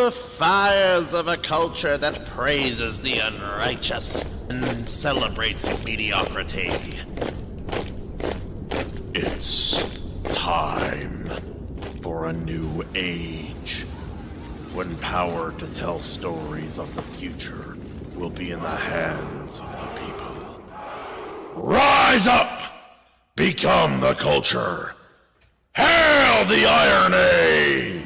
the fires of a culture that praises the unrighteous and celebrates mediocrity. It's time for a new age, when power to tell stories of the future will be in the hands of the people. Rise up! Become the culture! Hail the Iron Age!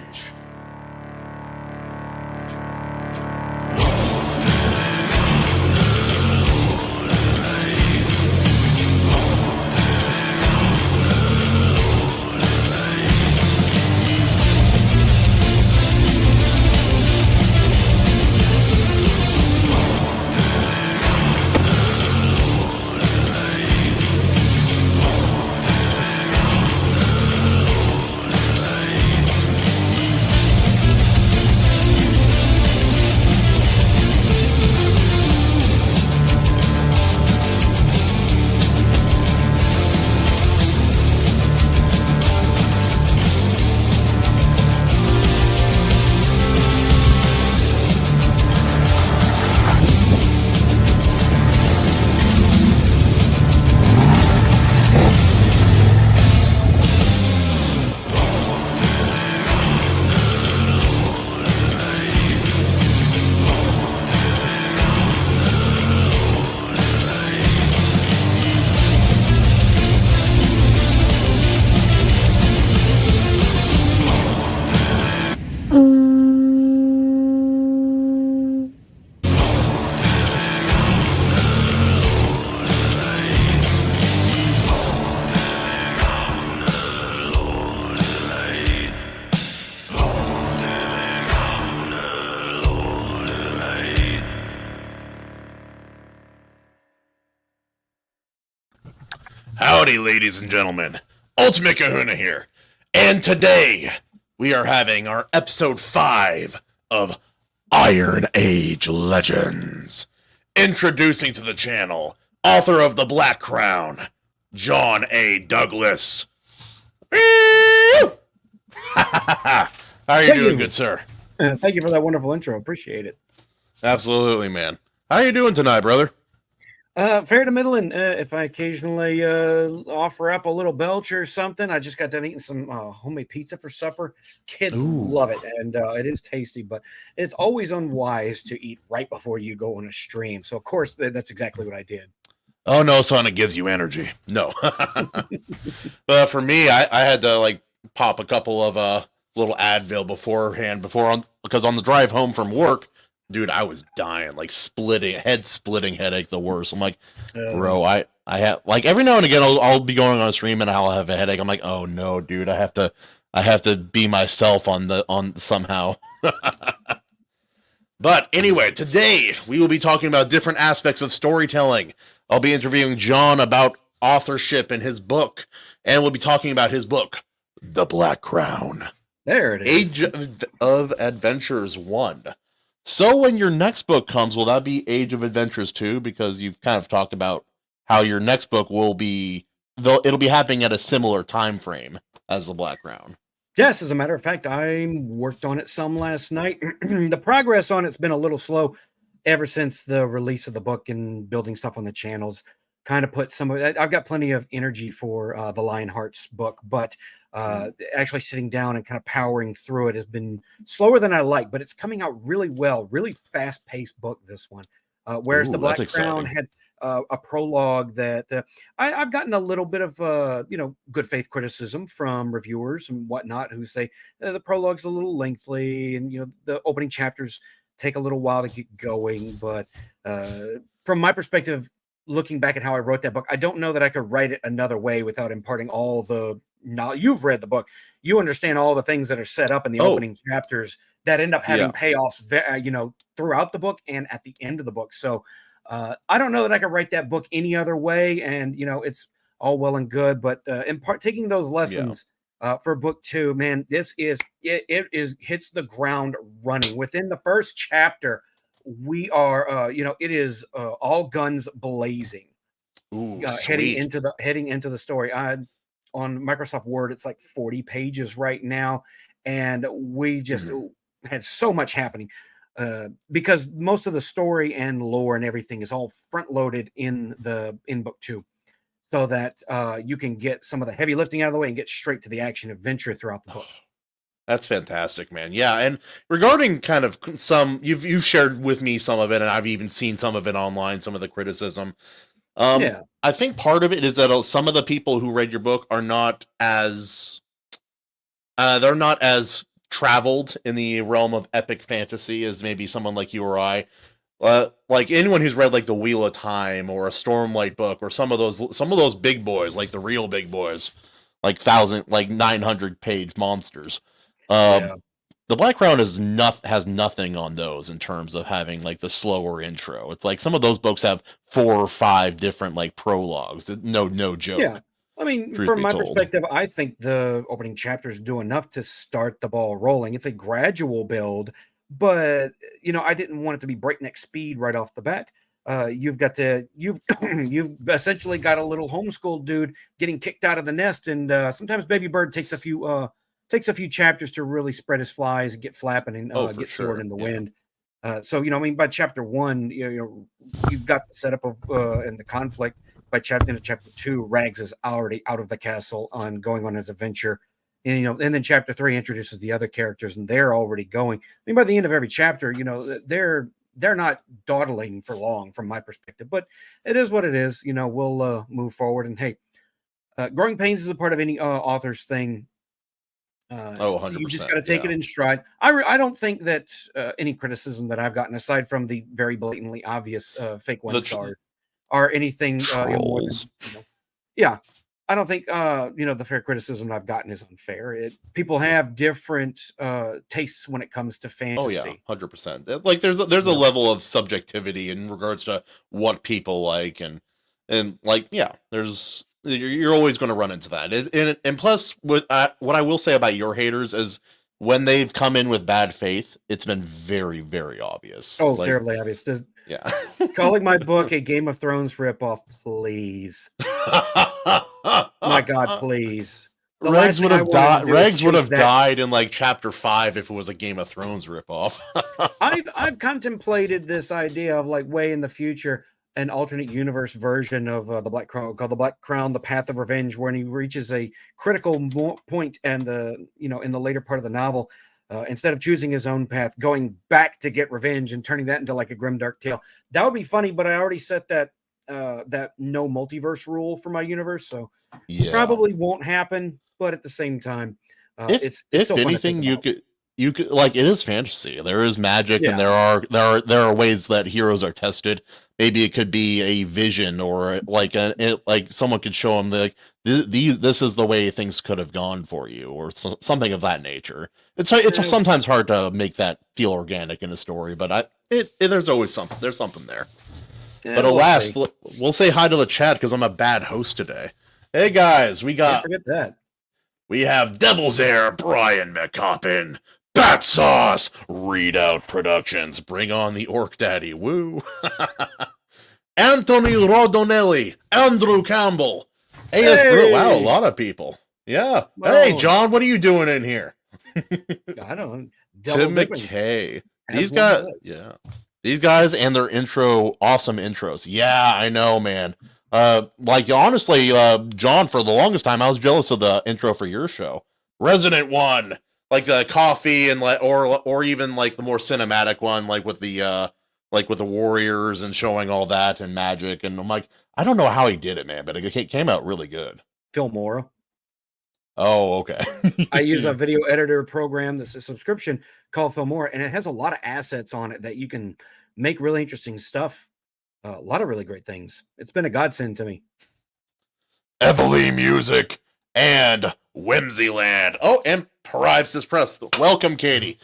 Howdy, ladies and gentlemen. Ultimate Kahuna here. And today, we are having our episode 5 of IronAge Legends. Introducing to the channel, author of The Black Crown, John A. Douglas. How are you doing, good sir? Thank you for that wonderful intro. Appreciate it. Absolutely, man. How are you doing tonight, brother? Fair to middle, and if I occasionally offer up a little belch or something, I just got done eating some homemade pizza for supper. Kids love it, and it is tasty, but it's always unwise to eat right before you go on a stream. So, of course, that's exactly what I did. Oh, no, son, it gives you energy. No. But for me, I had to, pop a couple of little Advil beforehand, because on the drive home from work, dude, I was dying, head-splitting headache, the worst. I'm like, bro, I have, every now and again, I'll be going on a stream and I'll have a headache. I'm like, oh no, dude, I have to be myself on somehow. But anyway, today we will be talking about different aspects of storytelling. I'll be interviewing John about authorship in his book, and we'll be talking about his book, The Black Crown. There it is. Age of Adventures 1. So when your next book comes, will that be Age of Adventures 2? Because you've kind of talked about how your next book will be, it'll be happening at a similar time frame as The Black Crown. Yes, as a matter of fact, I worked on it some last night. The progress on it's been a little slow ever since the release of the book and building stuff on the channels. Kind of put some of it. I've got plenty of energy for the Lionheart's book, but actually sitting down and kind of powering through it has been slower than I like, but it's coming out really well, really fast-paced book, this one. Whereas The Black Crown had a prologue that I've gotten a little bit of good faith criticism from reviewers and whatnot who say the prologue's a little lengthy, and the opening chapters take a little while to get going. But from my perspective, looking back at how I wrote that book, I don't know that I could write it another way without imparting all the knowledge. You've read the book, you understand all the things that are set up in the opening chapters that end up having payoffs, throughout the book and at the end of the book. So I don't know that I could write that book any other way. And it's all well and good, but in part taking those lessons for book 2, man, this is hits the ground running within the first chapter. We are, it is all guns blazing. Ooh, heading into the story. On Microsoft Word, it's like 40 pages right now, and we just had so much happening because most of the story and lore and everything is all front loaded in book 2, so that you can get some of the heavy lifting out of the way and get straight to the action adventure throughout the book. That's fantastic, man. Yeah, and regarding kind of some, you've shared with me some of it, and I've even seen some of it online, some of the criticism. Yeah, I think part of it is that some of the people who read your book are not as they're not as traveled in the realm of epic fantasy as maybe someone like you or I. Like anyone who's read like the Wheel of Time or a Stormlight book or some of those big boys, like the real big boys, like 900 page monsters. Um, yeah. the Black Crown has nothing on those in terms of having like the slower intro. It's like some of those books have 4 or 5 different like prologues. No Yeah. joke. I mean, Truth from be my told. perspective, I think the opening chapters do enough to start the ball rolling. It's a gradual build, but I didn't want it to be breakneck speed right off the bat. You've you've essentially got a little homeschool dude getting kicked out of the nest, and sometimes Baby Bird takes a few chapters to really spread his flies, get flapping, and Oh, for get soaring sure. in the Yeah. wind. So I mean, by chapter 1, you've got the setup of and the conflict. By chapter 2, Rags is already out of the castle on going on his adventure. And then chapter 3 introduces the other characters, and they're already going. I mean, by the end of every chapter, they're not dawdling for long from my perspective, but it is what it is. We'll move forward. And hey, growing pains is a part of any author's thing. Oh, So you just got 100%. to take it Yeah. in stride. I don't think that any criticism that I've gotten, aside from the very blatantly obvious fake one The stars, are anything more than trolls. yeah. I don't think the fair criticism I've gotten is unfair. People have different tastes when it comes to Oh yeah, fantasy. 100%. Like there's You a know, level of subjectivity in regards to what people like and like yeah, you're always going to run into that. And plus what I will say about your haters is when they've come in with bad faith, it's been very very obvious. oh, Like terribly obvious. yeah. Calling my book a Game of Thrones ripoff, please. My God, please. The last thing I want to do is Regs would chase have that. died in like chapter 5 if it was a Game of Thrones ripoff. I've contemplated this idea of like way in the future an alternate universe version of the Black Crown called the Black Crown: The Path of Revenge, when he reaches a critical point and in the later part of the novel, instead of choosing his own path, going back to get revenge and turning that into like a grimdark tale. That would be funny, but I already set that no multiverse rule for my universe, so Yeah. probably won't happen. But at the same time, If it's still fun to think anything, about. you could like it is fantasy. There is magic, and Yeah. there are ways that heroes are tested. Maybe it could be a vision, or like like someone could show them like this is the way things could have gone for you, or something of that nature. It's Uh, sometimes hard to make that feel organic in a story, but there's always something there. But we'll alas, see. we'll say hi to the chat because I'm a bad host today. Hey guys, Can't forget that. we have Devil's Air, Brian McCoppin, Bat Sauce, Readout Productions, Bring on the Orc Daddy, woo. Anthony Rodonelli, Andrew Campbell, AS Brew. Wow, a Hey, lot of people. Yeah. Hey, well, John, what are you doing in here? I don't know. Double Tim dipping, McKay. as one does. Yeah. These guys and their awesome intros. Yeah, I know, man. Like honestly, John, for the longest time, I was jealous of the intro for your show, Resident One, like the coffee and or even like the more cinematic one, like with the warriors and showing all that and magic. And I'm like, I don't know how he did it, man, but it came out really good. Phil Mora. Oh, okay. I use a video editor program that's a subscription called Filmora, and it has a lot of assets on it that you can make really interesting stuff. A lot of really great things. It's been a godsend to me. Evely Music and Whimsyland. Oh, and Parivsis Press. Welcome, Katie.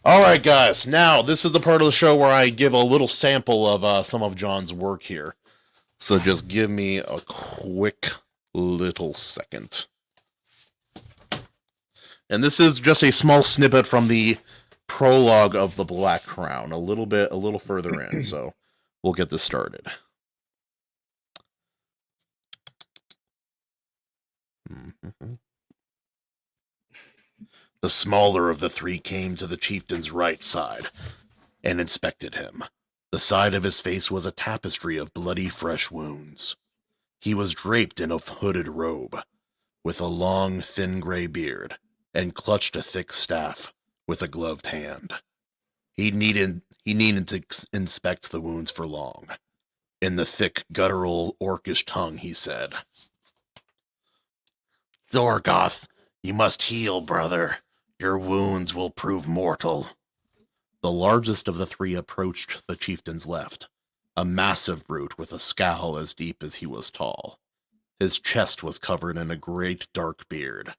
All right, guys. Now, this is the part of the show where I give a little sample of some of John's work here. So just give me a quick little second. And this is just a small snippet from the prologue of The Black Crown, a little further in. So we'll get this started. The smaller of the three came to the chieftain's right side and inspected him. The side of his face was a tapestry of bloody fresh wounds. He was draped in a hooded robe, with a long, thin gray beard, and clutched a thick staff with a gloved hand. He needed to inspect the wounds for long. In the thick, guttural, orcish tongue, he said, "Thorgoth, you must heal, brother. Your wounds will prove mortal." The largest of the three approached the chieftain's left, a massive brute with a scowl as deep as he was tall. His chest was covered in a great dark beard.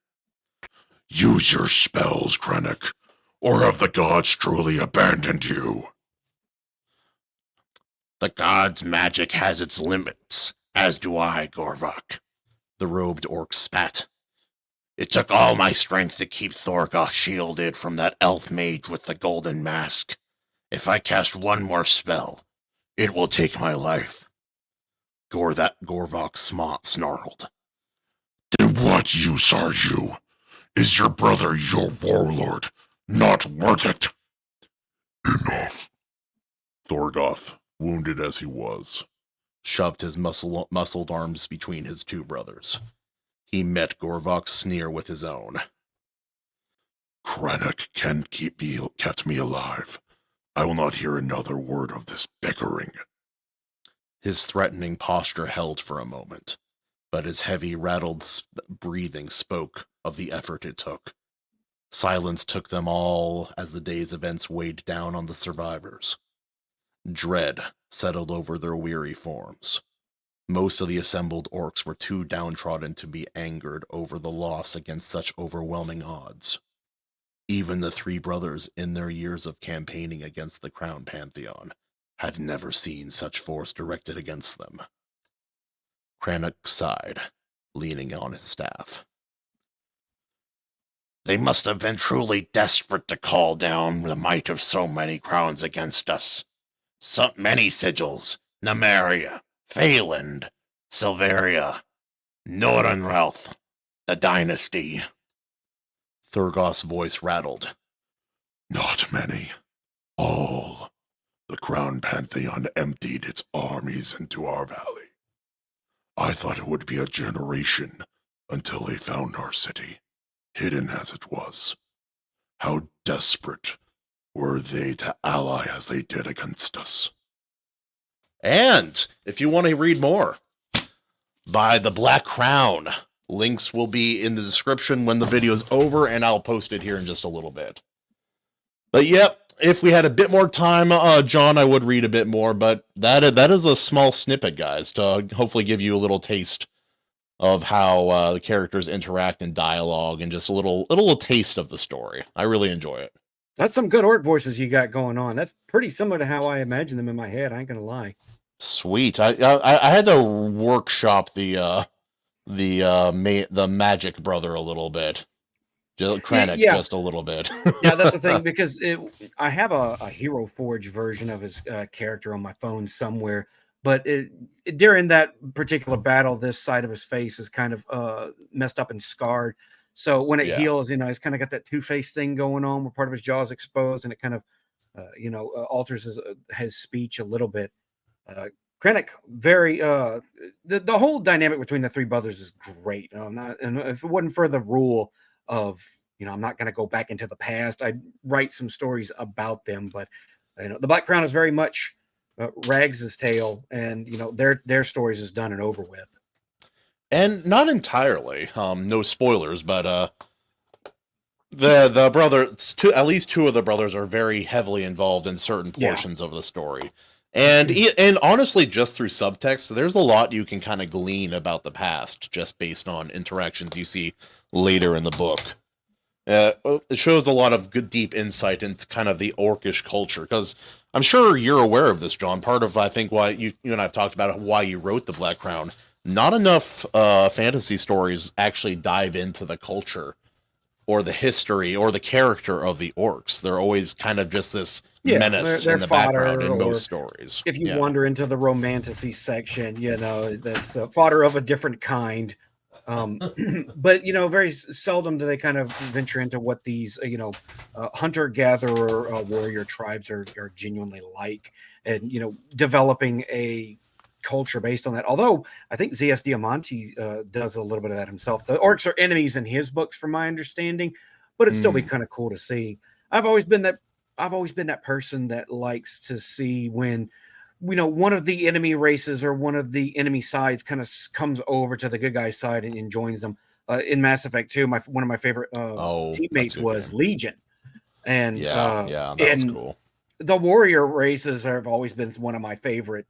"Use your spells, Krennic, or have the gods truly abandoned you?" "The gods' magic has its limits, as do I, Gorvok," the robed orc spat. "It took all my strength to keep Thorgoth shielded from that elf mage with the golden mask. If I cast one more spell, it will take my life." Gorvok snarled. "Then what use are you? Is your brother your warlord not worth it?" "Enough." Thorgoth, wounded as he was, shoved his muscled arms between his two brothers. He met Gorvok's sneer with his own. "Krennic kept me alive. I will not hear another word of this bickering." His threatening posture held for a moment, but his heavy, rattled breathing spoke of the effort it took. Silence took them all as the day's events weighed down on the survivors. Dread settled over their weary forms. Most of the assembled orcs were too downtrodden to be angered over the loss against such overwhelming odds. Even the three brothers, in their years of campaigning against the Crown Pantheon, had never seen such force directed against them. Krennic sighed, leaning on his staff. "They must have been truly desperate to call down the might of so many crowns against us. So many sigils, Nymeria, Phaland, Silveria, Nordenralth, the dynasty." Thorgoth's voice rattled. "Not many. All. The Crown Pantheon emptied its armies into our valley. I thought it would be a generation until they found our city, hidden as it was. How desperate were they to ally as they did against us." And if you want to read more by the Black Crown, links will be in the description when the video is over, and I'll post it here in just a little bit. But yep, if we had a bit more time, John, I would read a bit more, but that is a small snippet, guys, to hopefully give you a little taste of how the characters interact in dialogue, and just a little taste of the story. I really enjoy it. That's some good orc voices you got going on. That's pretty similar to how I imagine them in my head. I ain't gonna lie. Sweet. I had to workshop the magic brother a little bit. Krennic Yeah. just a little bit. Yeah, that's the thing, because I have a Hero Forge version of his character on my phone somewhere, but during that particular battle, this side of his face is kind of messed up and scarred. So when it Yeah. heals, he's kind of got that two-faced thing going on where part of his jaw is exposed, and it kind of alters his speech a little bit. Krennic, very the whole dynamic between the three brothers is great. And if it wasn't for the rule of I'm not going to go back into the past, I'd write some stories about them. But the Black Crown is very much Rags' tale, and their stories is done and over with. And not entirely. No spoilers, but the brothers, at least two of the brothers, are very heavily involved in certain portions of the story. And honestly, just through subtext, there's a lot you can kind of glean about the past just based on interactions you see later in the book. It shows a lot of good, deep insight into kind of the orcish culture, because I'm sure you're aware of this, John. Part of, I think, why you and I've talked about why you wrote the Black Crown. Not enough fantasy stories actually dive into the culture or the history or the character of the orcs. They're always kind of just this menace in the background in most stories. If you wander into the romantasy section, that's fodder of a different kind. But very seldom do they kind of venture into what these hunter gatherer warrior tribes are genuinely like, and developing a culture based on that. Although I think ZS Diamante does a little bit of that himself. The orcs are enemies in his books, from my understanding, but it'd still be kind of cool to see. I've always been that person that likes to see when one of the enemy races or one of the enemy sides kind of comes over to the good guy side and joins them. In Mass Effect 2, one of my favorite teammates was game. Legion, and that was cool. The warrior races have always been one of my favorite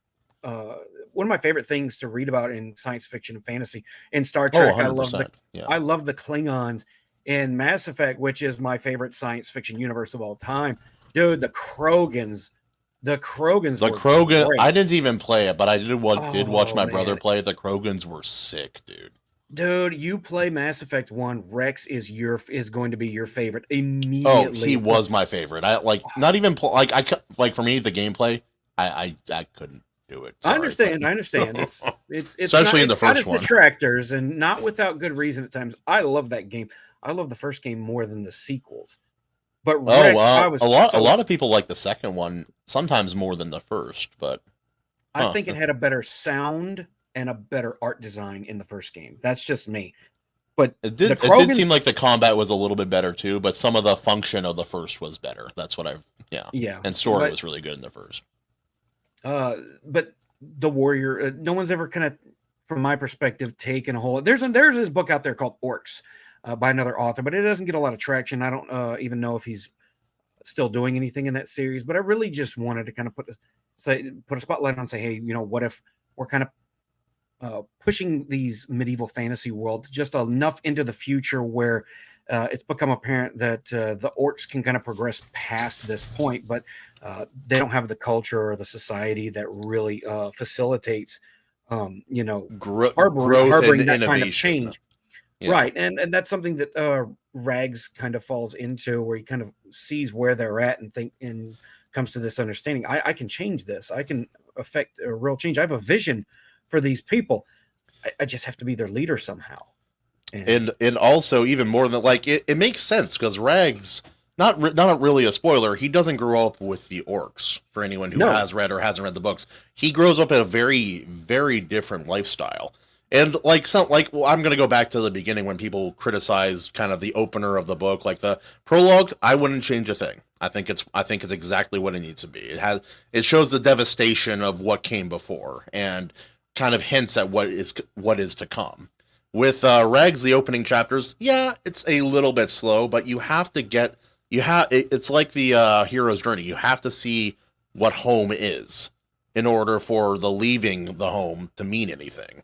things to read about in science fiction and fantasy. In Star Trek, I love the Klingons. In Mass Effect, which is my favorite science fiction universe of all time, dude, the Krogans. I didn't even play it, but I did watch my brother play it. The Krogans were sick, dude. Dude, you play Mass Effect 1, Rex is going to be your favorite immediately. Oh, he was my favorite. I not even for me the gameplay, I couldn't do it. Sorry, I understand. It's especially in the first one. Detractors, and not without good reason at times. I love that game. I love the first game more than the sequels. But Rex, a lot of people like the second one sometimes more than the first, but I think it had a better sound and a better art design in the first game. That's just me. But it did seem like the combat was a little bit better too, but some of the function of the first was better. That's what and story was really good in the first. But the warrior, no one's ever kind of, from my perspective, taken a whole. There's this book out there called Orcs by another author, but it doesn't get a lot of traction. I don't even know if he's still doing anything in that series. But I really just wanted to kind of put a spotlight on and say, hey, what if we're kind of pushing these medieval fantasy worlds just enough into the future where it's become apparent that the orcs can kind of progress past this point, but they don't have the culture or the society that really facilitates, harboring that kind of change. Yeah. Right. And that's something that Rags kind of falls into, where he kind of sees where they're at and comes to this understanding. I can change this. I can affect a real change. I have a vision for these people. I just have to be their leader somehow. And also, even more than it makes sense because Rags, not really a spoiler, he doesn't grow up with the orcs. For anyone who has read or hasn't read the books, he grows up in a very, very different lifestyle. And I'm going to go back to the beginning when people criticize kind of the opener of the book, like the prologue. I wouldn't change a thing. I think it's exactly what it needs to be. It shows the devastation of what came before and kind of hints at what is to come. With Rags, the opening chapters, it's a little bit slow, but it's like the hero's journey. You have to see what home is in order for the leaving the home to mean anything.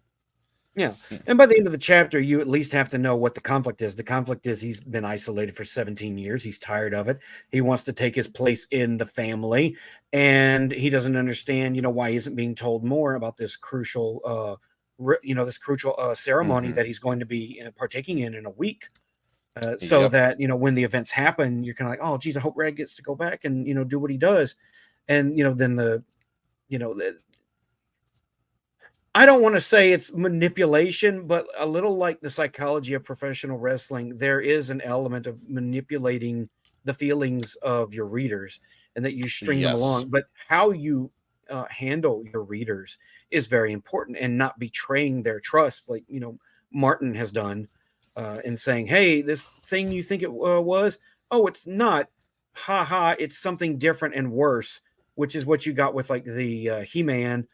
Yeah. And by the end of the chapter, you at least have to know what the conflict is. The conflict is he's been isolated for 17 years. He's tired of it. He wants to take his place in the family, and he doesn't understand, why he isn't being told more about this crucial ceremony that he's going to be partaking in a week. So that, when the events happen, you're kind of like, oh, geez, I hope Rag gets to go back and, do what he does. And, then I don't want to say it's manipulation, but a little like the psychology of professional wrestling, there is an element of manipulating the feelings of your readers and that you string them along. But how you handle your readers is very important, and not betraying their trust, like Martin has done, in saying, "Hey, this thing you think it was, it's not. Ha ha! It's something different and worse." Which is what you got with like the He-Man.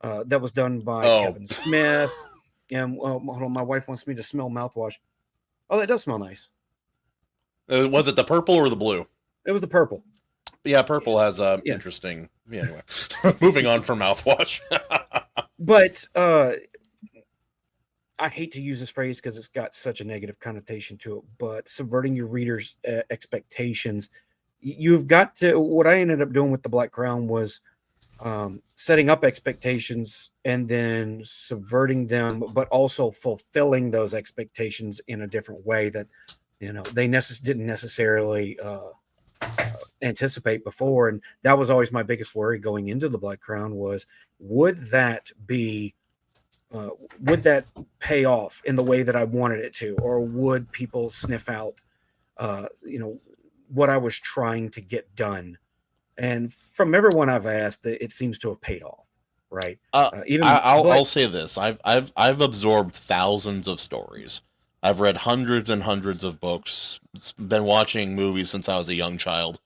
That was done by Kevin Smith. And hold on, my wife wants me to smell mouthwash. Oh, that does smell nice. Was it the purple or the blue? It was the purple. Yeah, purple has interesting. Yeah, anyway, moving on from mouthwash. But I hate to use this phrase because it's got such a negative connotation to it. But subverting your readers' expectations, you've got to. What I ended up doing with the Black Crown was setting up expectations and then subverting them, but also fulfilling those expectations in a different way that they didn't necessarily anticipate before. And that was always my biggest worry going into the Black Crown was, would that be would that pay off in the way that I wanted it to, or would people sniff out, what I was trying to get done? And from everyone I've asked, it seems to have paid off, right? Uh, Even, but I'll say this: I've absorbed thousands of stories. I've read hundreds and hundreds of books. Been watching movies since I was a young child.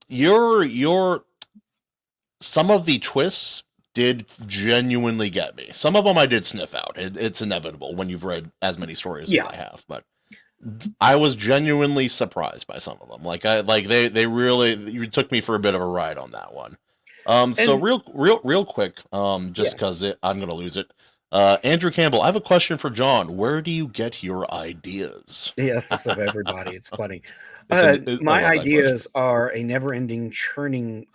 Your some of the twists did genuinely get me. Some of them I did sniff out. It's inevitable when you've read as many stories as yeah, I have, but I was genuinely surprised by some of them. They really you took me for a bit of a ride on that one. So and real quick, yeah, just because I'm gonna lose it. Andrew Campbell, I have a question for John. Where do you get your ideas? the essence of everybody. It's funny. I My love that question. ideas are a never-ending churning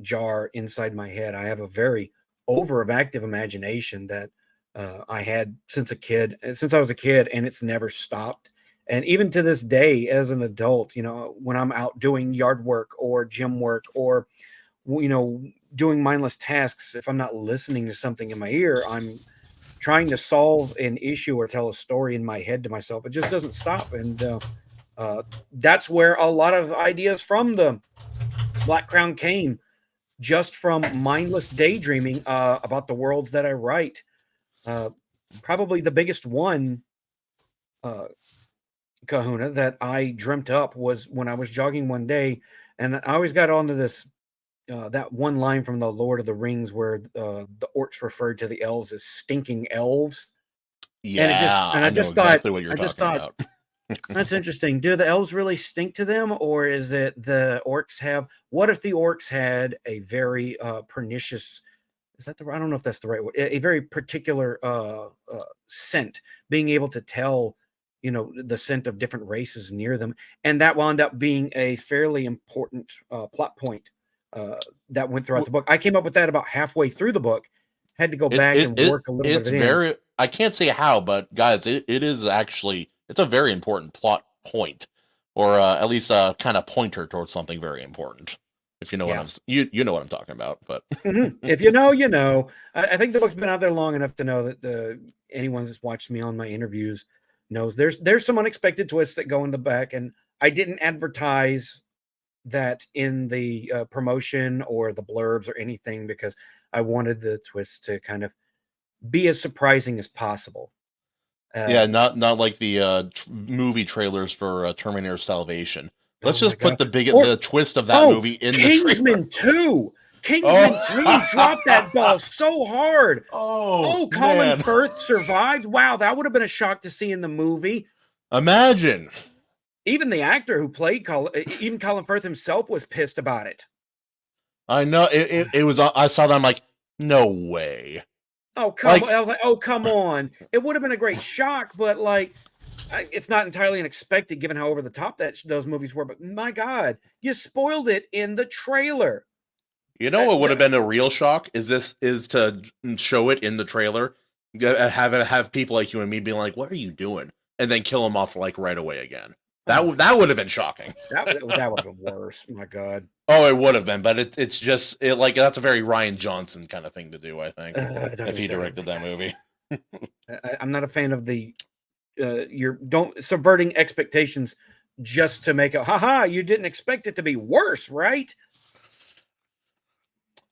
jar inside my head. I have a very overactive imagination that I had since I was a kid, and it's never stopped. And even to this day, as an adult, when I'm out doing yard work or gym work or you know doing mindless tasks, if I'm not listening to something in my ear, I'm trying to solve an issue or tell a story in my head to myself. It just doesn't stop, and uh, that's where a lot of ideas from the Black Crown came, just from mindless daydreaming about the worlds that I write. Uh, Probably the biggest one, uh, Kahuna, that I dreamt up was when I was jogging one day, and I always got onto this. That one line from the Lord of the Rings where the orcs referred to the elves as stinking elves, and Yeah, I I know just thought, exactly what you're I just talking thought about. that's interesting. Do the elves really stink to them, or is it the orcs have? What if the orcs had a very pernicious? Is that the? I don't know if that's the right word. A very particular scent, being able to tell, the scent of different races near them, and that wound up being a fairly important plot point that went throughout the book. I came up with that about halfway through the book. Had to go back and work a little bit It's of it in. very, I can't say how, but guys, it is actually, it's a very important plot point, or at least a kind of pointer towards something very important. If you know what Yeah. you know what I'm talking about, but If you know, you know. I think the book's been out there long enough to know that the anyone that's watched me on my interviews knows there's some unexpected twists that go in the back, and I didn't advertise that in the promotion or the blurbs or anything because I wanted the twists to kind of be as surprising as possible. yeah, Uh, not like the movie trailers for Terminator Salvation. oh Let's my just put god! the Or twist of that oh, movie in the trailer. Kingsman 2. Kingsman 2 dropped that ball Oh, so hard. oh Oh, Colin man, Firth survived. Wow, that would have been a shock to see in the movie. imagine. Even the actor who played even Colin Firth himself was pissed about it. I know it was. I saw that. I'm like, no way. Oh, come on. Like, I was like, oh, come on. It would have been a great shock, but like, it's not entirely unexpected given how over the top those movies were. But my God, you spoiled it in the trailer. you know Uh, what would have the, been a real shock is to show it in the trailer, have people like you and me be like, "What are you doing?" and then kill him off like right away again. oh my That God. would have been shocking. That would have been worse. My God. Oh, it would have been, but it's just like that's a very Ryan Johnson kind of thing to do. I think Don't if even he say. Oh directed my that God. movie. I'm not a fan of the you're don't subverting expectations just to make it. Haha, you didn't expect it to be worse, right?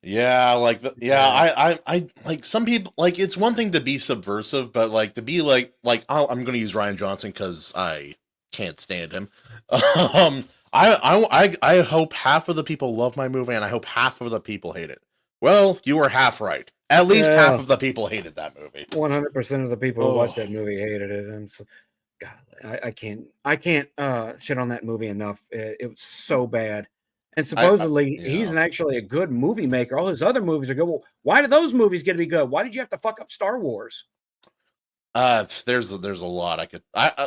Yeah, yeah, Yeah. I like some people like it's one thing to be subversive, but like to be I'm going to use Ryan Johnson because I can't stand him. I hope half of the people love my movie, and I hope half of the people hate it. Well, you were half right. At least half Yeah. of the people hated that movie. 100% of the people who Oh, watched that movie hated it. And so, God, I can't shit on that movie enough. It was so bad. And supposedly he's yeah. actually a good movie maker. All his other movies are good. Well, why did those movies get to be good? Why did you have to fuck up Star Wars? There's a lot I could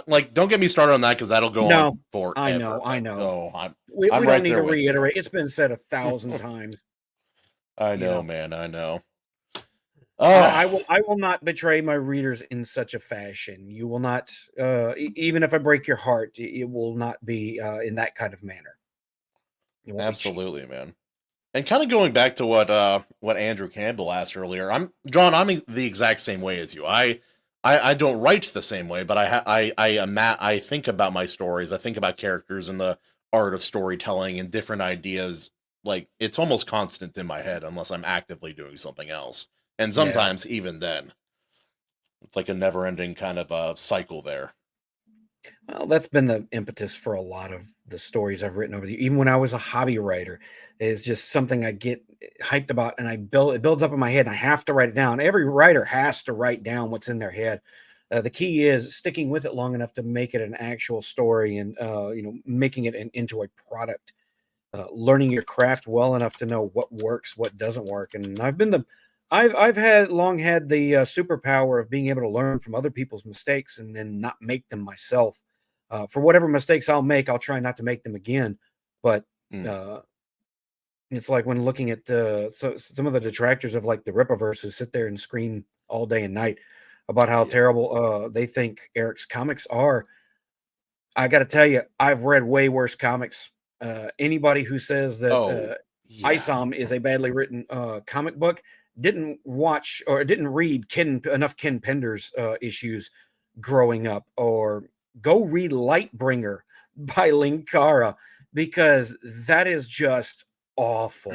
like. Don't get me started on that because that'll go on No, I forever. know, I But know. oh, We I'm don't right need there to with you. reiterate. It's been said 1,000 times. I You know, know, man. I know. I, Oh, I will I will not betray my readers in such a fashion. You will not, even if I break your heart, it will not be in that kind of manner. It won't be cheap. absolutely, man. And kind of going back to what Andrew Campbell asked earlier, I'm the exact same way as you. I don't write the same way, but I think about my stories. I think about characters and the art of storytelling and different ideas. Like it's almost constant in my head unless I'm actively doing something else. And Yeah. sometimes even then, it's like a never-ending kind of cycle there. Well, that's been the impetus for a lot of the stories I've written over the even when I was a hobby writer, is just something I get hyped about and it builds up in my head and I have to write it down. Every writer has to write down what's in their head. The key is sticking with it long enough to make it an actual story and making it into a product. Learning your craft well enough to know what works, what doesn't work. And I've had long had the superpower of being able to learn from other people's mistakes and then not make them myself. For whatever mistakes I'll make, I'll try not to make them again. But Mm, uh, it's like when looking at some of the detractors of like the Rippaverse who sit there and scream all day and night about how yeah. terrible they think Eric's comics are. I got to tell you, I've read way worse comics. Anybody who says that Oh, yeah. ISOM is a badly written comic book didn't watch or didn't read enough Ken Pender's issues growing up, or go read Lightbringer by Linkara, because that is just awful.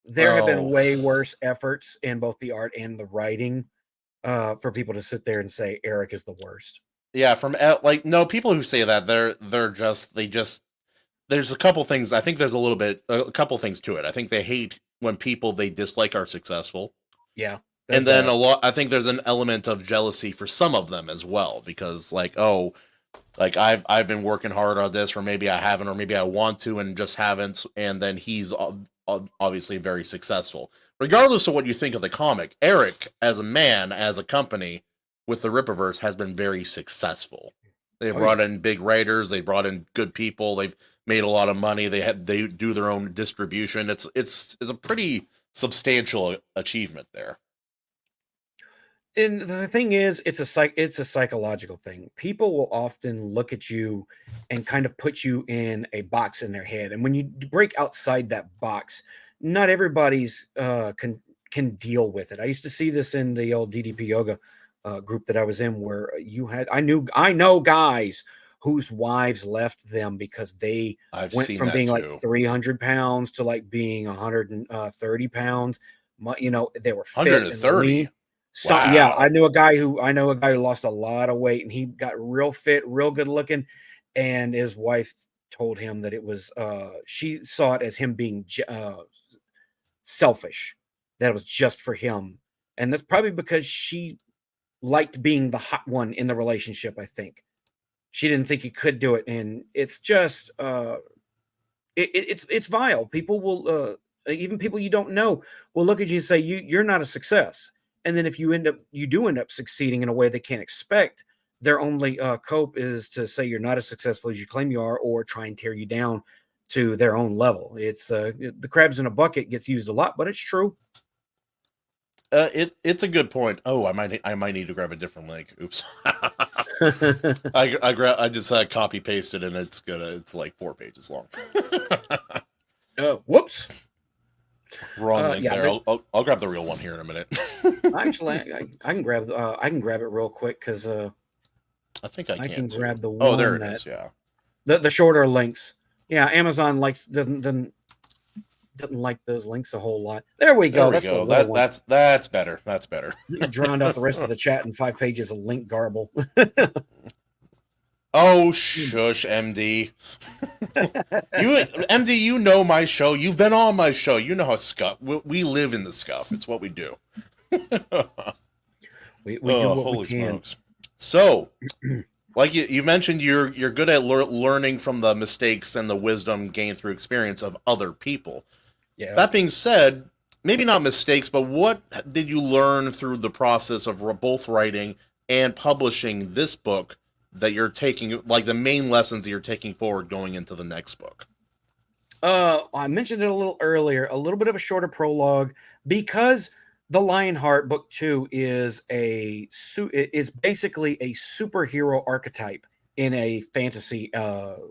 There have been Oh, way worse efforts in both the art and the writing for people to sit there and say Eric is the worst. yeah. Like no people who say that they just there's a couple things. I think there's a couple things to it. I think they hate when people they dislike are successful, Yeah, and there's then that. I think there's an element of jealousy for some of them as well because like like I've been working hard on this, or maybe I haven't, or maybe I want to and just haven't, and then he's obviously very successful. Regardless of what you think of the comic, Eric as a man, as a company with the Rippaverse has been very successful. They Oh yeah. brought in big writers, they brought in good people, they've made a lot of money. They do their own distribution. It's a pretty substantial achievement there. And the thing is, it's a psychological thing. People will often look at you and kind of put you in a box in their head. And when you break outside that box, not everybody's can deal with it. I used to see this in the old DDP yoga group that I was in, where I know guys whose wives left them because they I've went seen from that being like too. 300 pounds to like being 130 pounds. They were fit and 130. lean. So yeah, Wow. I know a guy who lost a lot of weight and he got real fit, real good looking, and his wife told him that it was she saw it as him being selfish, that it was just for him. And that's probably because she liked being the hot one in the relationship, I think. She didn't think he could do it, and it's just it's vile. People will even people you don't know will look at you and say you're not a success. And then if you do end up succeeding in a way they can't expect, their only cope is to say you're not as successful as you claim you are, or try and tear you down to their own level. It's the crabs in a bucket gets used a lot, but it's true. It's a good point. Oh, I might need to grab a different link. Oops. I just copy pasted and it's like 4 pages long. Whoops. Wrong link Yeah, there. I'll grab the real one here in a minute. actually, I can grab it real quick because I think I I can can too. grab the Oh, there one it that is. Yeah. the shorter links. Yeah, Amazon likes doesn't like those links a whole lot. There we There go. we That's the go. little one. That's better. That's better. You drowned out the rest of the chat in 5 pages of link garble. Oh, shush, MD. MD, you know my show. You've been on my show. You know how scuff. We live in the scuff. It's what we do. We do Oh, what we holy can. smokes! So, like you mentioned, you're good at learning from the mistakes and the wisdom gained through experience of other people. Yeah. That being said, maybe not mistakes, but what did you learn through the process of both writing and publishing this book that you're taking, like the main lessons that you're taking forward going into the next book? I mentioned it a little earlier, a little bit of a shorter prologue, because the Lionheart book 2 is basically a superhero archetype in a fantasy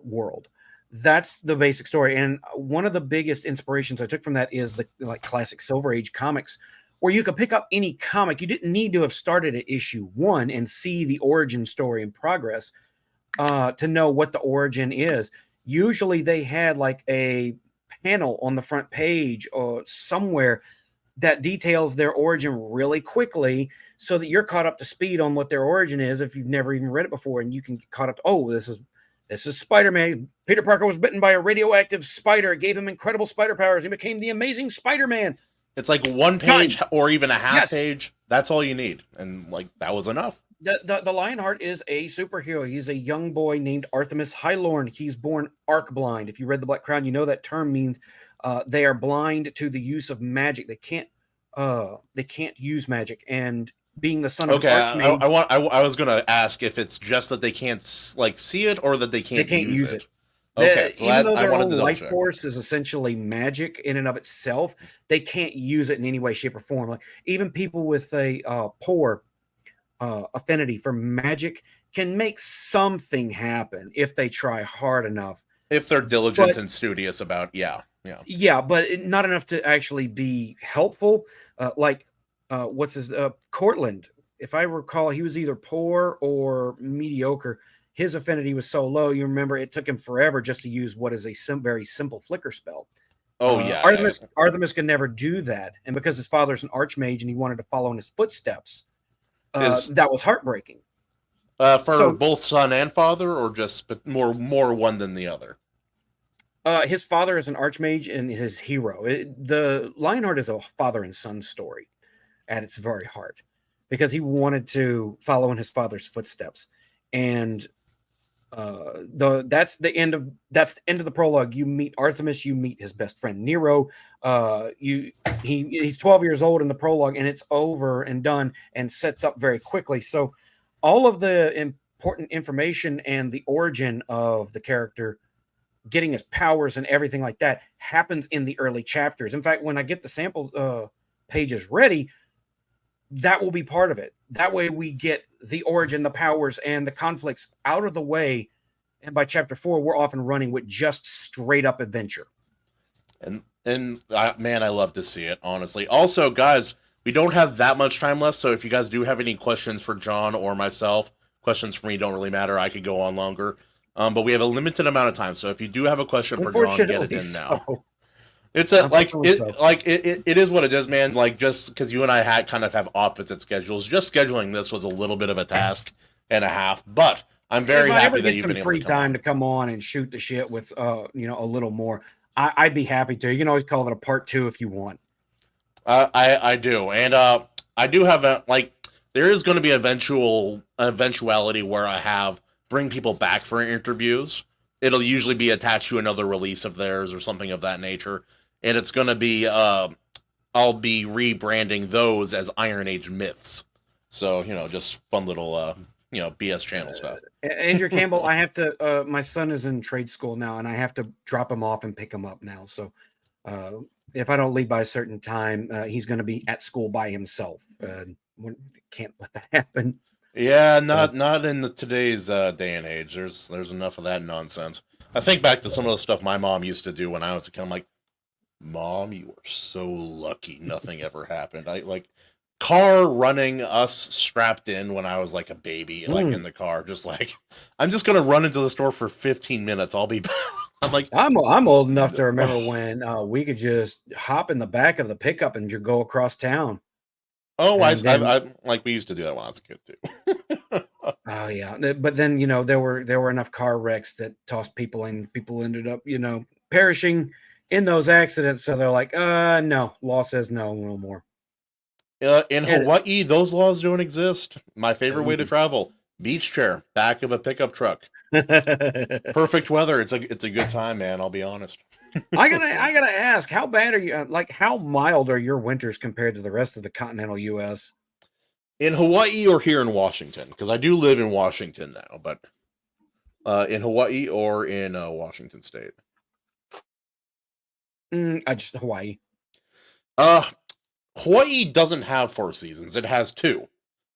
world. That's the basic story. And one of the biggest inspirations I took from that is the like classic Silver Age comics, where you could pick up any comic. You didn't need to have started at issue 1 and see the origin story in progress to know what the origin is. Usually they had like a panel on the front page or somewhere that details their origin really quickly so that you're caught up to speed on what their origin is if you've never even read it before, and you can get caught up to, oh, this is Spider-Man. Peter Parker was bitten by a radioactive spider. It gave him incredible spider powers. He became the Amazing Spider-Man. It's like one page or even a half Yes. page. That's all you need. And like that was enough. The Lionheart is a superhero. He's a young boy named Artemis Hylorn. He's born arc blind. If you read The Black Crown, you know that term means they are blind to the use of magic. They can't use magic. And being the son of Okay, an archmage, I was gonna ask if it's just that they can't like see it or that they can't use it. Okay, so even though I their wanted own to life double-check. force is essentially magic in and of itself, they can't use it in any way, shape, or form. Like even people with a poor affinity for magic can make something happen if they try hard enough. If they're diligent But and studious about, yeah. yeah, but not enough to actually be helpful. Like what's his Cortland? If I recall, he was either poor or mediocre. His affinity was so low. You remember, it took him forever just to use what is a very simple flicker spell. Oh yeah, Artemis could never do that, and because his father's an archmage and he wanted to follow in his footsteps, that was heartbreaking. For both son and father, or just more one than the other. His father is an archmage and his hero. The Lionheart is a father and son story at its very heart, because he wanted to follow in his father's footsteps, and that's the end of the prologue. You meet Artemis, you meet his best friend Nero. He's 12 years old in the prologue, and it's over and done and sets up very quickly. So all of the important information and the origin of the character, getting his powers and everything like that, happens in the early chapters. In fact, when I get the sample pages ready, that will be part of it. That way we get the origin, the powers, and the conflicts out of the way. And by chapter 4, we're off and running with just straight up adventure. And man, I love to see it, honestly. Also, guys, we don't have that much time left, so if you guys do have any questions for John or myself, questions for me don't really matter. I could go on longer. But we have a limited amount of time, so if you do have a question for John, get it in now. It's it is what it is, man. Like, just because you and I kind of have opposite schedules, just scheduling this was a little bit of a task and a half. But I'm very happy that you've been able to free time to come on and shoot the shit with a little more. I'd be happy to. You can always call it a part 2 if you want. I do, and I do have there is going to be eventuality where I bring people back for interviews. It'll usually be attached to another release of theirs or something of that nature. And it's going to be, I'll be rebranding those as IronAge Myths. So, just fun little, BS channel stuff. Andrew Campbell, I have to, my son is in trade school now, and I have to drop him off and pick him up now. So if I don't leave by a certain time, he's going to be at school by himself. Can't let that happen. Yeah, not in today's day and age. There's enough of that nonsense. I think back to some of the stuff my mom used to do when I was a kid. I'm like, Mom, you were so lucky nothing ever happened. Car running, us strapped in when I was like a baby, in the car, just like, I'm just gonna run into the store for 15 minutes. I'll be back. I'm like, I'm old enough to remember when we could just hop in the back of the pickup and just go across town. Oh, I like we used to do that when I was a kid too. Oh yeah, but then there were enough car wrecks that tossed people in. People ended up perishing in those accidents. So they're like, no, law says no more. In Hawaii, those laws don't exist. My favorite way to travel: beach chair, back of a pickup truck. Perfect weather. It's a good time, man. I'll be honest. I gotta ask, how bad are you? How mild are your winters compared to the rest of the continental U.S.? In Hawaii or here in Washington? Because I do live in Washington now, but in Hawaii or in Washington State? Just Hawaii. Hawaii doesn't have 4 seasons. It has 2.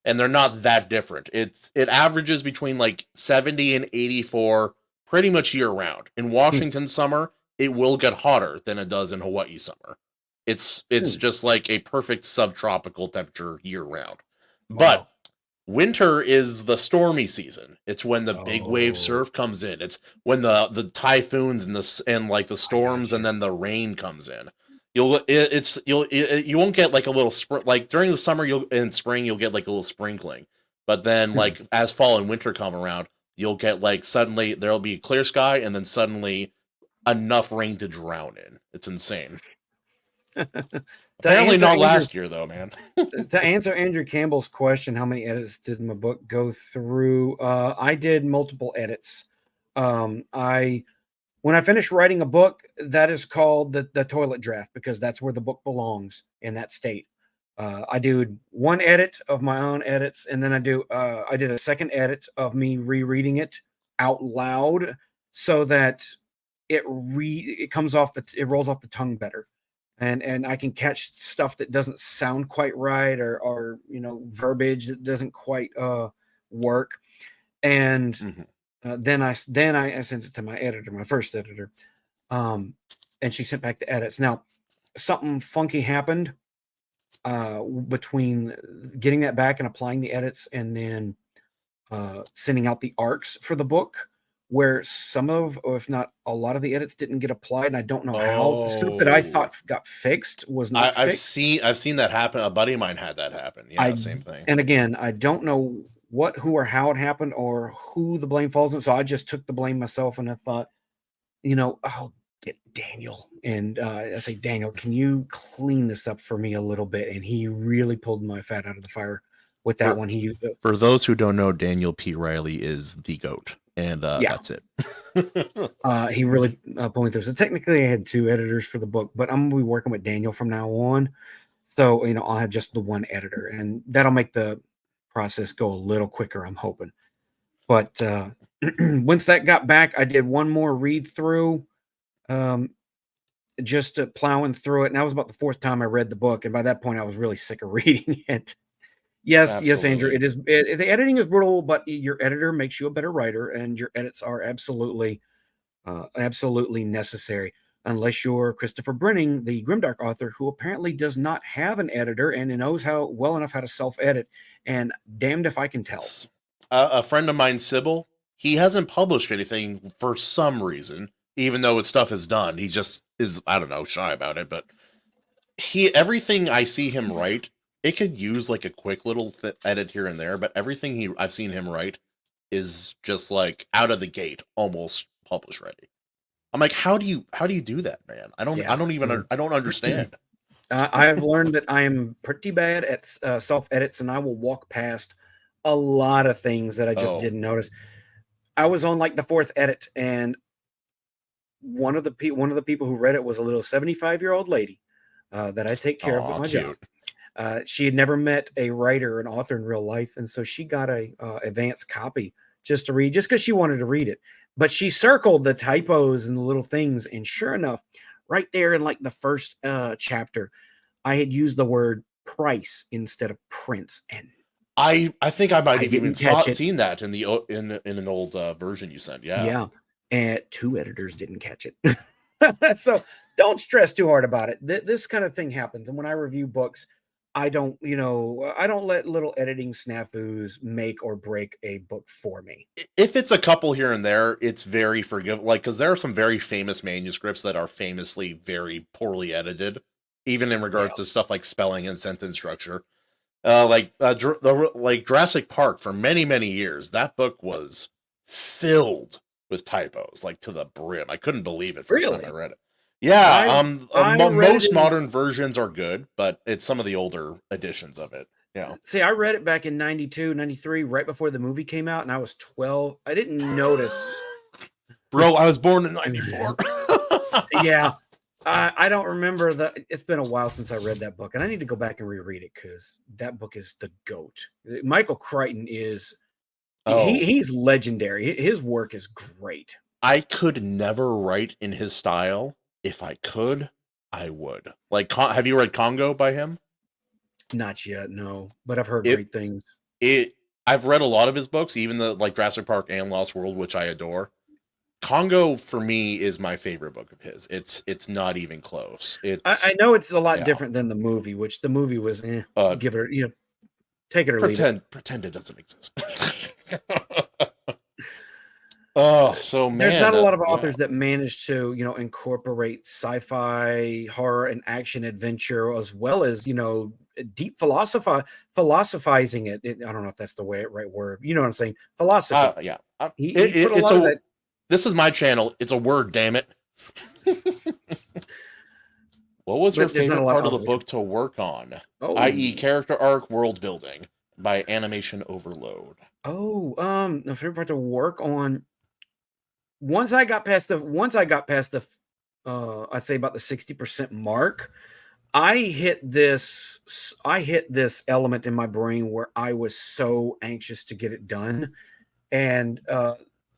And they're not that different. It averages between like 70 and 84 pretty much year round. In Washington summer, it will get hotter than it does in Hawaii summer. It's just like a perfect subtropical temperature year round. Wow. But winter is the stormy season. It's when the big wave Oh, surf comes in. It's when the typhoons and like the I storms and gotcha. then the rain comes in. You won't get like a little like during the summer in spring you'll get like a little sprinkling, but then like as fall and winter come around you'll get like suddenly there'll be clear sky and then suddenly enough rain to drown in. It's insane. To Apparently answer not Andrew, last year though, man. to answer Andrew Campbell's question, how many edits did my book go through? I did multiple edits. I When I finish writing a book, that is called the toilet draft because that's where the book belongs in that state. I do one edit of my own edits, and then I did a second edit of me rereading it out loud so that it comes off it rolls off the tongue better, and I can catch stuff that doesn't sound quite right or verbiage that doesn't quite work, and Mhm. then I sent it to my editor, my first editor, um, and she sent back the edits. Now, something funky happened between getting that back and applying the edits, and then sending out the arcs for the book, where some of, or if not a lot of the edits didn't get applied, and I don't know how. The stuff that I Oh. thought got fixed was not I've fixed. seen that happen. A buddy of mine had that happen. Yeah, I same thing. And again, I don't know what, who, or how it happened, or who the blame falls on. So I just took the blame myself, and I thought, I'll get Daniel. And I say, Daniel, can you clean this up for me a little bit? And he really pulled my fat out of the fire with that For one. for those who don't know, Daniel P. Riley is the GOAT, and Yeah, that's it. he really pulled me through. So technically, I had two editors for the book, but I'm gonna be working with Daniel from now on. So I'll have just the one editor, and that'll make the process go a little quicker, I'm hoping. But once that got back, I did one more read through, um, just plowing through it. And that was about the fourth time I read the book. And by that point, I was really sick of reading it. Yes, Andrew. Absolutely. The editing is brutal, but your editor makes you a better writer, and your edits are absolutely necessary. Unless you're Christopher Brenning, the Grimdark author, who apparently does not have an editor and knows how well enough how to self-edit. And damned if I can tell. A friend of mine, Sybil, he hasn't published anything for some reason, even though his stuff is done. He just is, I don't know, shy about it. But everything I see him write, it could use like a quick little edit here and there. But everything I've seen him write is just like out of the gate, almost publish ready. I'm like, how do you do that, man? I Yeah. don't even I don't understand. I have learned that I am pretty bad at self edits, and I will walk past a lot of things that I just Oh, didn't notice. I was on like the fourth edit, and one of the people who read it was a little 75-year-old lady that I take care of at aw, my job. cute. She had never met a writer, an author in real life, and so she got a advanced copy just to read, just because she wanted to read it. But she circled the typos and the little things, and sure enough, right there in like the first chapter, I had used the word price instead of prince, and I think I might I have even didn't catch it. seen that in the in an old version you sent. Yeah. Yeah, and two editors didn't catch it. So don't stress too hard about it. This kind of thing happens, and when I review books, I don't let little editing snafus make or break a book for me. If it's a couple here and there, it's very forgivable. Like, because there are some very famous manuscripts that are famously very poorly edited, even in Yeah, regards to stuff like spelling and sentence structure. Like Jurassic Park for many many years, that book was filled with typos, like to the brim. I couldn't believe it first time I really. read it. Yeah, I I read it most in modern versions are good, but it's some of the older editions of it. Yeah, See, I read it back in 92, 93, right before the movie came out, and I was 12. I didn't notice. bro, I was born in '94. Yeah, I don't remember it's been a while since I read that book, and I need to go back and reread it because that book is the GOAT. Michael Crichton is Oh, he's legendary. His work is great. I could never write in his style. If I could, I would. Like, have you read Congo by him? Not yet, no, but I've heard It great things. it I've read a lot of his books, even the like Jurassic Park and Lost World, which I adore. Congo for me is my favorite book of his. It's not even close. I know it's a lot Yeah. different than the movie, which the movie was, Uh, give it, take it or leave it. pretend it doesn't exist. Oh, so There's man, not a lot of yeah. authors that manage to, incorporate sci-fi, horror, and action adventure, as well as, deep philosophizing it. I don't know if that's the right word. You know what I'm saying? Philosophy. Yeah. He put a lot of that. This is my channel. It's a word, damn it. What was your But there's not a favorite lot part of of the others. book to work on? Oh, I.e., character arc, world building by Animation Overload. the favorite part to work on. Once I got past the, I'd say about the 60% mark, I hit this element in my brain where I was so anxious to get it done, and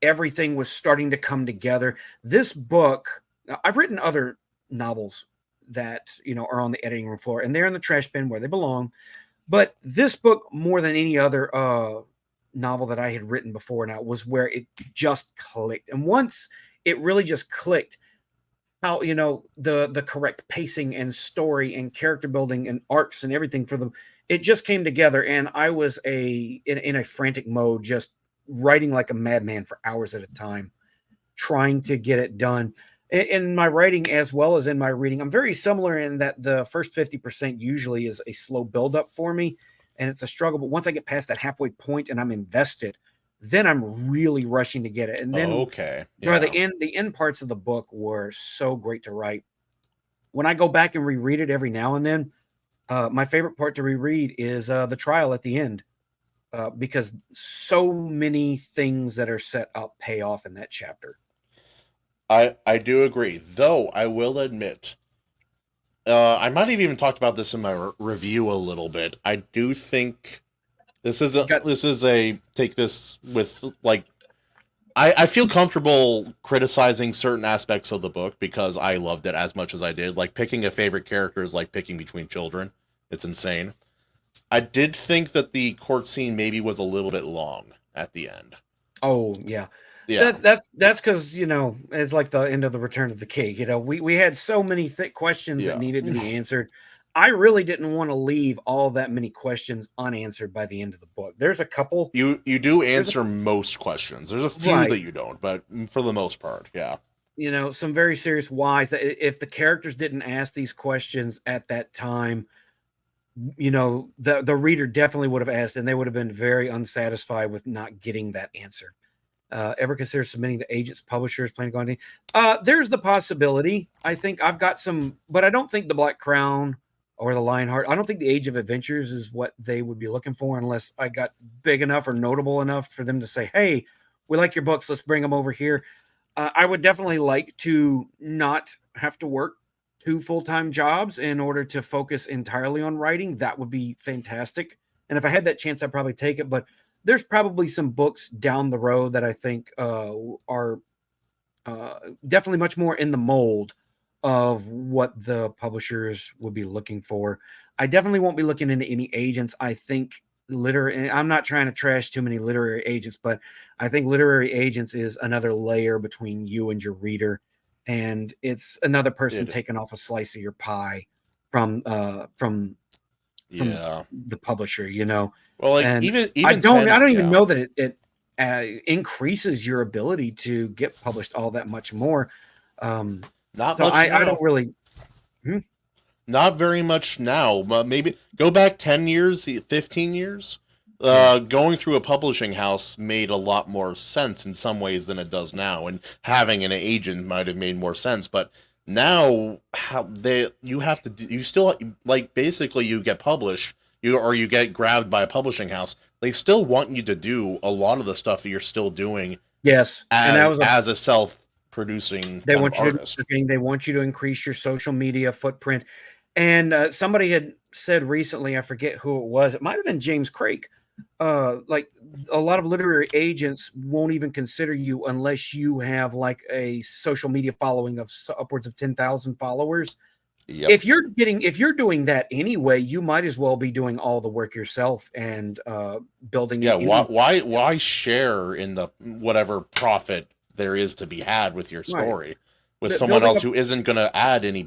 everything was starting to come together. This book, I've written other novels that are on the editing room floor, and they're in the trash bin where they belong. But this book, more than any other novel that I had written before now, was where it just clicked. And once it really just clicked, how the correct pacing and story and character building and arcs and everything for them, it just came together. And I was in a frantic mode, just writing like a madman for hours at a time, trying to get it done. In my writing as well as in my reading, I'm very similar in that the first 50% usually is a slow buildup for me, and it's a struggle. But once I get past that halfway point and I'm invested, then I'm really rushing to get it. And then Okay. by Yeah. the end parts of the book were so great to write. When I go back and reread it every now and then, my favorite part to reread is the trial at the end, because so many things that are set up pay off in that chapter. I do agree. Though I will admit, I might have even talked about this in my review a little bit. I do think Got this is a take this with like I feel comfortable criticizing certain aspects of the book because I loved it as much as I did. Like picking a favorite character is like picking between children. It's insane. I did think that the court scene maybe was a little bit long at the end. Oh yeah. Yeah. That's because it's like the end of the Return of the King. We had so many thick questions that Yeah. needed to be answered. I really didn't want to leave all that many questions unanswered by the end of the book. There's a couple. You do answer most questions. There's a few Right. that you don't, but for the most part, yeah. Some very serious whys that if the characters didn't ask these questions at that time, the reader definitely would have asked, and they would have been very unsatisfied with not getting that answer. Ever consider submitting to agents, publishers, planning on anything? There's the possibility. I think I've got some, but I don't think the Black Crown or the Lionheart. I don't think the Age of Adventures is what they would be looking for unless I got big enough or notable enough for them to say, "Hey, we like your books. Let's bring them over here." I would definitely like to not have to work 2 full-time jobs in order to focus entirely on writing. That would be fantastic. And if I had that chance, I'd probably take it. But there's probably some books down the road that I think are definitely much more in the mold of what the publishers would be looking for. I definitely won't be looking into any agents. I think I'm not trying to trash too many literary agents, but I think literary agents is another layer between you and your reader, and it's another person taking off a slice of your pie from Yeah. the publisher, Well, like and even I don't even yeah. know that it increases your ability to get published all that much more. Not So much I now. don't really. Not very much now, but maybe go back 10 years, 15 years. Going through a publishing house made a lot more sense in some ways than it does now, and having an agent might have made more sense. But now, you have to you still like basically you get published, you get grabbed by a publishing house. They still want you to do a lot of the stuff that you're still doing. Yes, and that was as a self-producing they kind want of you artist. to do marketing, they want you to increase your social media footprint. And somebody had said recently, I forget who it was, it might have been James Craig. Like a lot of literary agents won't even consider you unless you have like a social media following of upwards of 10,000 followers. Yep. If you're doing that anyway, you might as well be doing all the work yourself and building. Yeah, why share in the whatever profit there is to be had with your Right. story with someone Building else up, who isn't going to add any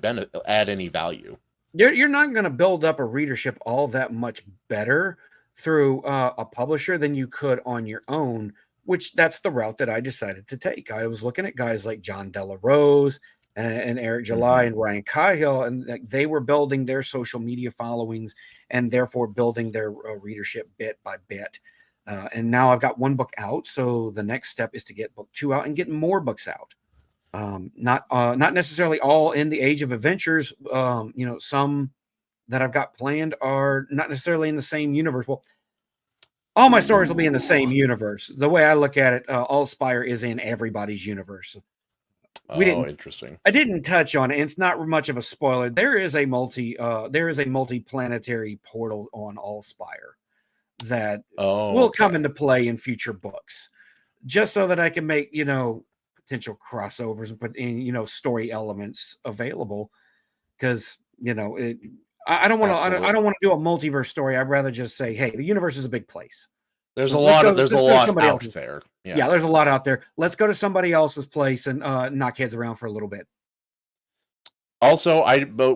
value. you're not going to build up a readership all that much better through a publisher than you could on your own, which that's the route that I decided to take. I was looking at guys like John Della Rose and Eric July Mhm. and Ryan Cahill, and like, they were building their social media followings and therefore building their readership bit by bit. And now I've got one book out, so the next step is to get book 2 out and get more books out. Not necessarily all in the Age of Adventures. Some that I've got planned are not necessarily in the same universe. Well, all my stories will be in the Ooh. same universe. The way I look at it, Allspire is in everybody's universe. We Oh, didn't. interesting. I didn't touch on it. And it's not much of a spoiler. There is a multi-planetary portal on Allspire that Oh, will come okay. into play in future books, just so that I can make potential crossovers and put in story elements available. Because I don't want to. I don't Absolutely. want to do a multiverse story. I'd rather just say, hey, the universe is a big place. There's a Let's lot go. of there's a Let's go to lot somebody out else's. there. Yeah, Yeah. there's a lot out there. Let's go to somebody else's place and knock heads around for a little bit. Also, I know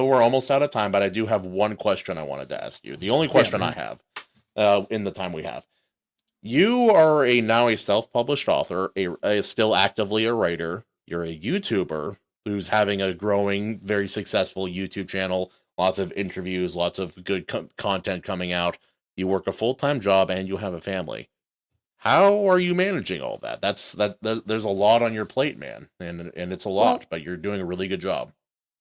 we're almost out of time, but I do have one question I wanted to ask you. The only Yeah, question I man. have in the time we have. You are now a self-published author, still actively a writer. You're a YouTuber who's having a growing, very successful YouTube channel, lots of interviews, lots of good content coming out. You work a full-time job and you have a family. How are you managing all that? There's a lot on your plate, man, and it's a lot, Well, but you're doing a really good job.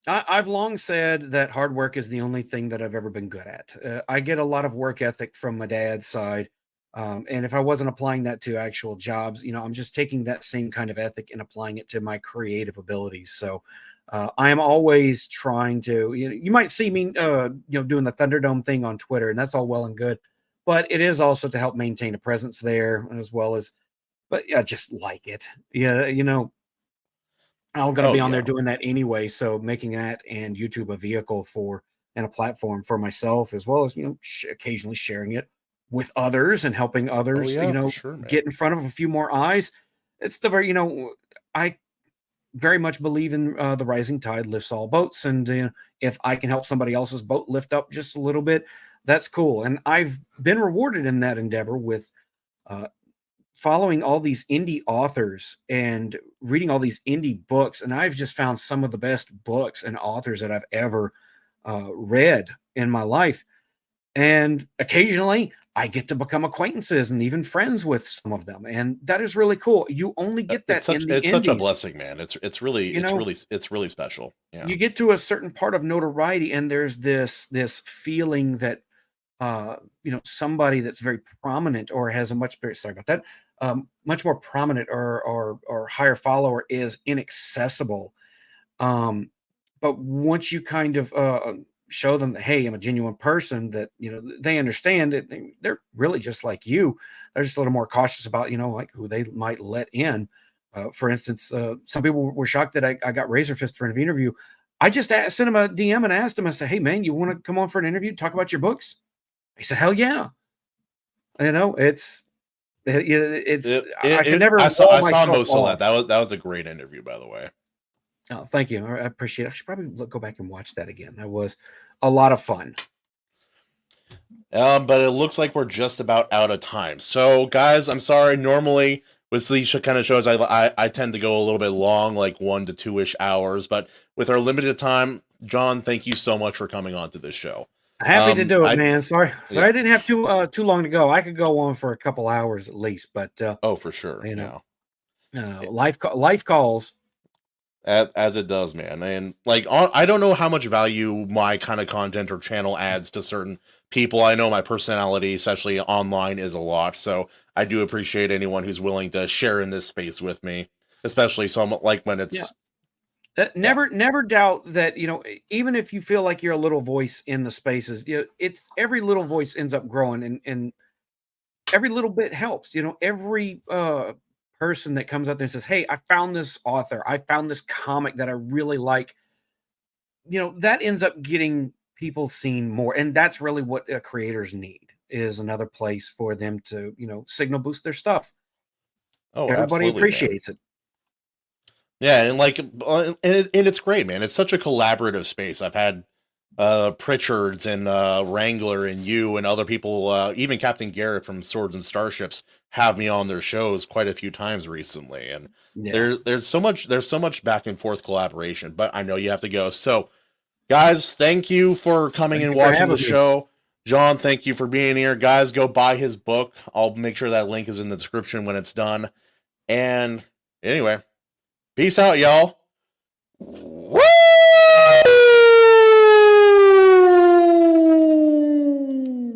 I've long said that hard work is the only thing that I've ever been good at. I get a lot of work ethic from my dad's side. And if I wasn't applying that to actual jobs, I'm just taking that same kind of ethic and applying it to my creative abilities. So I am always trying to, you might see me, doing the Thunderdome thing on Twitter, and that's all well and good. But it is also to help maintain a presence there as well as, but yeah, just like it. Yeah, I'm going to Oh be on there yeah. doing that anyway. So making that and YouTube a vehicle for and a platform for myself, as well as occasionally sharing it with others and helping Oh others, yeah, for sure, man. get in front of a few more eyes. It's the very, I very much believe in the rising tide lifts all boats, and if I can help somebody else's boat lift up just a little bit, that's cool. And I've been rewarded in that endeavor with. Uh, Following all these indie authors and reading all these indie books, and I've just found some of the best books and authors that I've ever read in my life. And occasionally, I get to become acquaintances and even friends with some of them, and that is really cool. You only get that in the It's such a indies. blessing, man. You know, It's really special. Yeah. you get to a certain part of notoriety, and there's this feeling that somebody that's very prominent or has a much better, sorry about that, much more prominent or higher follower is inaccessible. Um, but once you kind of show them that, hey, I'm a genuine person, that they understand it. They're really just like you. They're just a little more cautious about like who they might let in. For instance, some people were shocked that I got Razor Fist for an interview. I just sent him a DM and asked him. I said, "Hey, man, you want to come on for an interview? Talk about your books?" He said, "Hell yeah!" It's I can never wall I saw myself most of that. off. That was a great interview, by the way. Oh, thank you. I appreciate it. I should probably go back and watch that again. That was a lot of fun. But it looks like we're just about out of time. So, guys, I'm sorry. Normally, with these kind of shows, I tend to go a little bit long, like 1 to 2-ish hours. But with our limited time, John, thank you so much for coming on to this show. Happy to do it, I man. Sorry, Yeah. I didn't have too long to go. I could go on for a couple hours at least, but Oh, for sure. you know, Yeah. life calls. As it does, man. And like, I don't know how much value my kind of content or channel adds to certain people. I know my personality, especially online, is a lot. So I do appreciate anyone who's willing to share in this space with me, especially some like when Yeah. it's, yeah. Never doubt that even if you feel like you're a little voice in the spaces, it's every little voice ends up growing, and every little bit helps. Every person that comes out there and says, "Hey, I found this author, I found this comic that I really like," that ends up getting people seen more, and that's really what creators need, is another place for them to signal boost their stuff. Oh, Everybody absolutely, man. appreciates it. Yeah, and like, and it's great, man. It's such a collaborative space. I've had Pritchard's and Wrangler and you and other people, even Captain Garrett from Swords and Starships, have me on their shows quite a few times recently. And Yeah. there's so much back and forth collaboration. But I know you have to go. So, guys, thank you for coming Thank and you for watching the having me. show. John, thank you for being here. Guys, go buy his book. I'll make sure that link is in the description when it's done. And anyway, peace out, y'all. Woo!